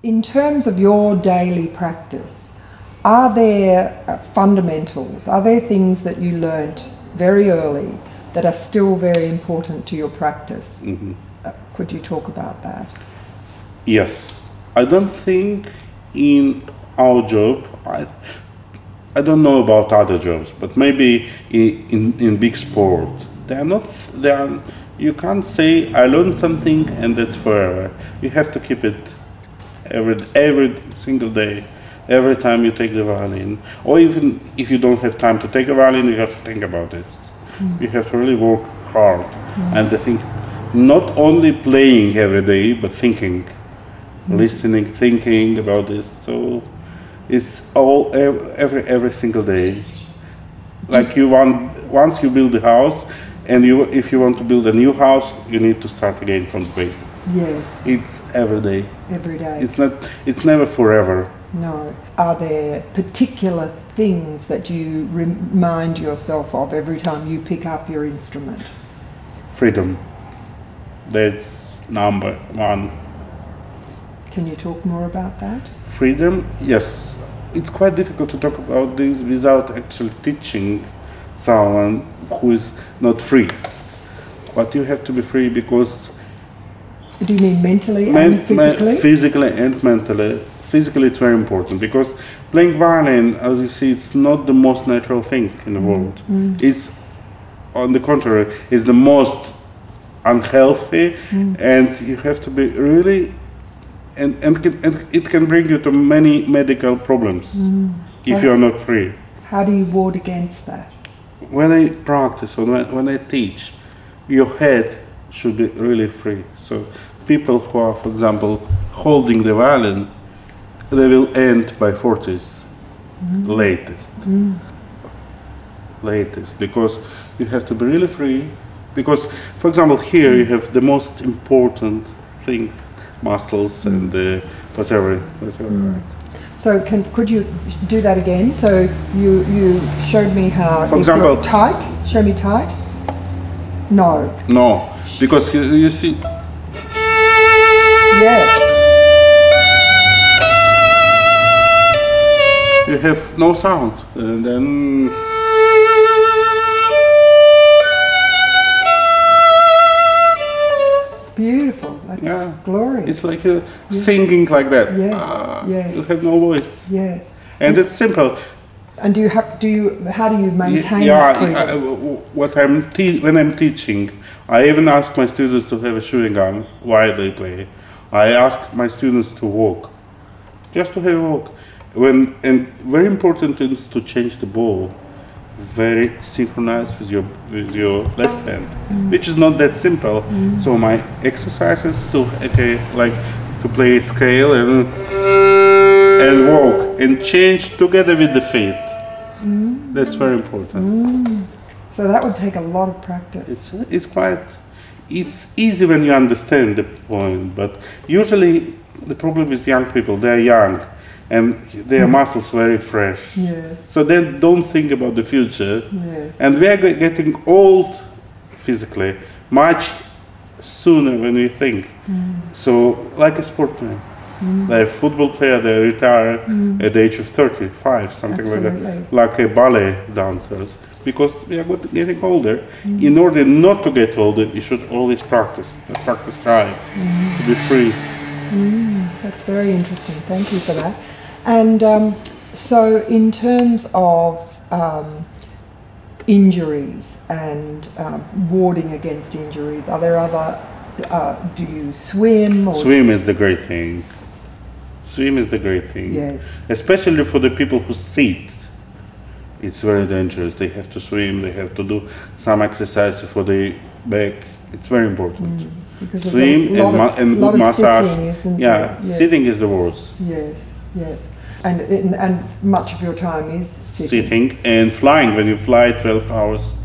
In terms of your daily practice, are there fundamentals, are there things that you learnt very early that are still very important to your practice? Mm-hmm. Could you talk about that? Yes. I don't think in our job, I don't know about other jobs, but maybe in big sport, you can't say I learned something and that's forever. You have to keep it every single day, every time you take the violin, or even if you don't have time to take a violin, you have to think about it. You have to really work hard, and I think not only playing every day, but thinking, listening, thinking about this. So it's all every single day. Like once you build a house, and if you want to build a new house, you need to start again from the basics. Yes. It's every day. Every day. It's never forever. No. Are there particular things that you remind yourself of every time you pick up your instrument? Freedom. That's number one. Can you talk more about that? Freedom, yes. It's quite difficult to talk about this without actually teaching someone who is not free. But you have to be free because... Do you mean mentally and physically? Physically and mentally. Physically it's very important because playing violin, as you see, it's not the most natural thing in the world. It's, on the contrary, it's the most unhealthy, and you have to be really... And it can bring you to many medical problems if you are not free. How do you ward against that? When I practice or when I teach, your head should be really free. So people who are, for example, holding the violin, they will end by 40s, latest, because you have to be really free. Because, for example, here you have the most important things, muscles and whatever. So could you do that again? So you showed me how. For example, tight. Show me tight. No. No, because you see. Yes. You have no sound, and then. Beautiful. That's glorious. It's like singing like that. Yes. You have no voice. Yes. And it's simple. And how do you maintain that freedom? When I'm teaching, I even ask my students to have a chewing gum while they play. I ask my students to walk, just to have a walk. And very important is to change the bow, very synchronized with your left hand, which is not that simple. So my exercises like to play scale and walk and change together with the feet. That's very important. So that would take a lot of practice. It's easy when you understand the point, but usually the problem is young people. They're young and their muscles very fresh. Yes. So they don't think about the future. Yes. And we are getting old physically much sooner when we think. So like a sportsman, like a football player, they retire at the age of 35, something like that, like a ballet dancers, because we are getting older. In order not to get older, you should always practice right, to be free. That's very interesting. Thank you for that. And so in terms of injuries and warding against injuries, are there other, do you swim? Swim is the great thing. Swim is the great thing. Yes. Especially for the people who sit. It's very dangerous. They have to swim, they have to do some exercise for the back. It's very important. Swim and good massage. Sitting, sitting is the worst. Yes, yes. And much of your time is sitting. Sitting and flying. When you fly 12 hours.